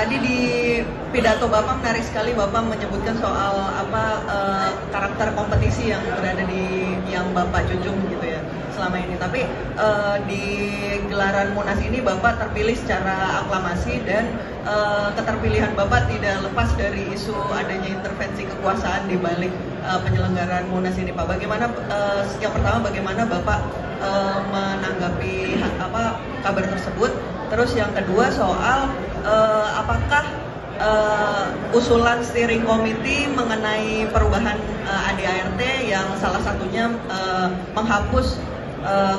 Tadi di pidato Bapak menarik sekali, Bapak menyebutkan soal karakter kompetisi yang berada di yang Bapak junjung gitu ya selama ini. Tapi di gelaran Munas ini Bapak terpilih secara aklamasi dan keterpilihan Bapak tidak lepas dari isu adanya intervensi kekuasaan di balik penyelenggaraan Munas ini, Pak. Bagaimana yang pertama bagaimana Bapak menanggapi kabar tersebut? Terus yang kedua soal apakah usulan steering committee mengenai perubahan ADART yang salah satunya menghapus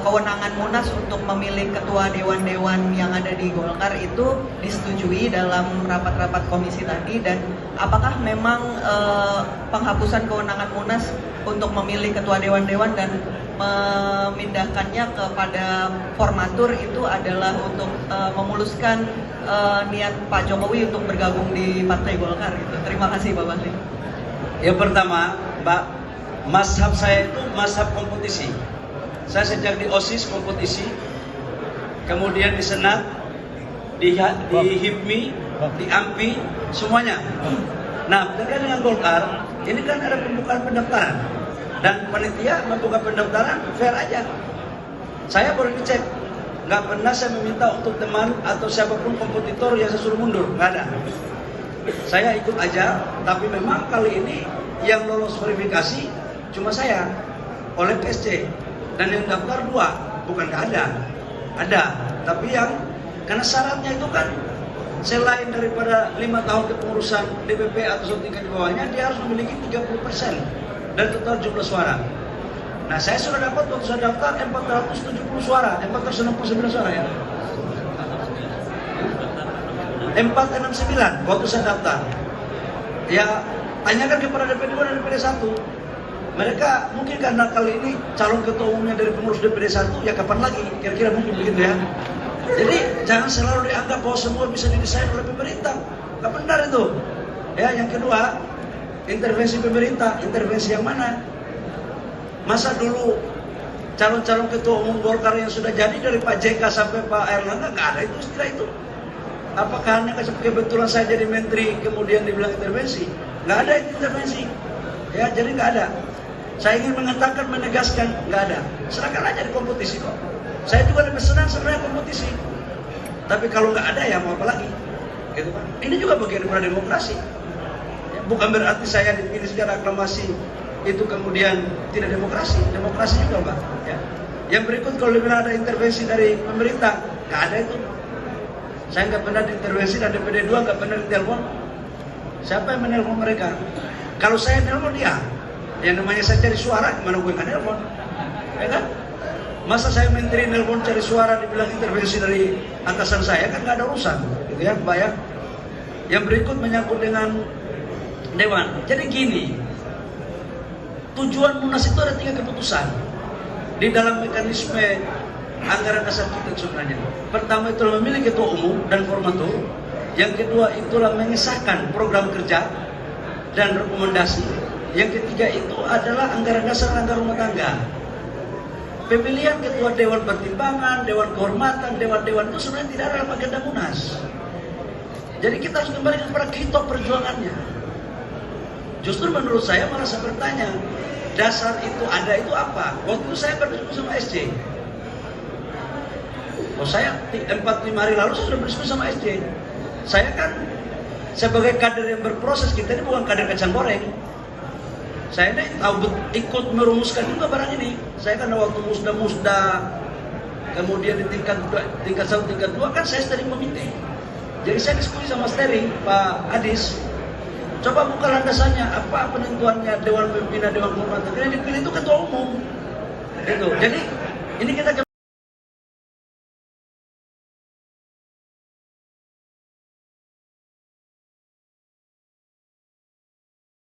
kewenangan Munas untuk memilih ketua dewan-dewan yang ada di Golkar itu disetujui dalam rapat-rapat komisi tadi, dan apakah memang penghapusan kewenangan Munas untuk memilih ketua dewan-dewan dan memindahkannya kepada formatur itu adalah untuk memuluskan niat Pak Jokowi untuk bergabung di Partai Golkar gitu. Terima kasih Pak Bahli. Yang pertama, Mbak, mazhab saya itu mazhab kompetisi. Saya sejak di OSIS kompetisi, kemudian di Senat, di HIPMI, di AMPI, semuanya. Nah, terkait dengan Golkar, ini kan ada pembukaan pendaftaran. Dan panitia membuka pendaftaran fair aja. Saya boleh dicek. Nggak pernah saya meminta untuk teman atau siapapun kompetitor yang saya suruh mundur. Nggak ada. Saya ikut aja, tapi memang kali ini yang lolos verifikasi cuma saya oleh PSC. Dan yang daftar 2, bukan nggak ada. Ada, tapi yang karena syaratnya itu kan selain daripada 5 tahun kepengurusan DPP atau tingkat di bawahnya, dia harus memiliki 30% dan total jumlah suara. Nah, saya sudah dapat waktu saya daftar 470 suara, 469 suara ya. 469 waktu saya daftar. Ya, tanyakan kepada DPD 2 dan DPD 1. Mereka mungkin karena kali ini calon ketua umumnya dari pengurus DPD 1, ya kapan lagi? Kira-kira mungkin begitu ya. Jadi jangan selalu dianggap bahwa semua bisa didesain oleh pemerintah. Nggak benar itu. Ya, yang kedua, intervensi pemerintah. Intervensi yang mana? Masa dulu calon-calon ketua umum Golkar yang sudah jadi dari Pak JK sampai Pak Erlangga nggak ada itu istilah itu. Apakah hanya kebetulan saya jadi menteri kemudian dibilang intervensi? Nggak ada itu intervensi. Ya, jadi nggak ada. Saya ingin mengatakan, menegaskan, nggak ada. Serahkan aja di kompetisi kok. Saya juga lebih senang sebenarnya kompetisi. Tapi kalau nggak ada ya mau apa lagi? Gitu kan? Ini juga bagian dari demokrasi. Ya, bukan berarti saya dipilih secara aklamasi itu kemudian tidak demokrasi. Demokrasi juga, Mbak. Ya. Yang berikut, kalau dibilang ada intervensi dari pemerintah, nggak ada itu. Saya nggak pernah diintervensi dan DPD 2 nggak pernah ditelepon. Siapa yang menelpon mereka? Kalau saya nelpon dia, yang namanya saya cari suara, gimana gue nggak nelpon? Ya kan? Masa saya menteri nelpon cari suara dibilang intervensi dari atasan saya, kan nggak ada urusan, gitu ya, Mbak ya. Yang berikut menyangkut dengan Dewan. Jadi gini, tujuan Munas itu ada 3 keputusan di dalam mekanisme anggaran dasar kita sebenarnya. Pertama itulah memilih ketua umum dan formatur. Yang kedua itulah mengesahkan program kerja dan rekomendasi. Yang ketiga itu adalah anggaran dasar anggaran rumah tangga. Pemilihan ketua dewan pertimbangan, dewan kehormatan, dewan-dewan itu sebenarnya tidak ada dalam agenda Munas. Jadi kita harus kembali kepada kitab perjuangannya. Justru menurut saya malah saya bertanya, dasar itu ada itu apa? Waktu itu saya berdiskusi sama SJ. Oh, saya 4-5 hari lalu saya sudah berdiskusi sama SJ. Saya kan sebagai kader yang berproses, kita ini bukan kader kacang goreng. Saya ini tahu ikut merumuskan juga barang ini. Saya kan waktu musda, kemudian di tingkat 1, tingkat 2 kan saya steering komite. Jadi saya diskusi sama steering Pak Adis. Coba buka landasannya, apa penentuannya Dewan Pembina, Dewan Kehormatan. Karena dipilih itu ketua umum. Gitu. Jadi ini kita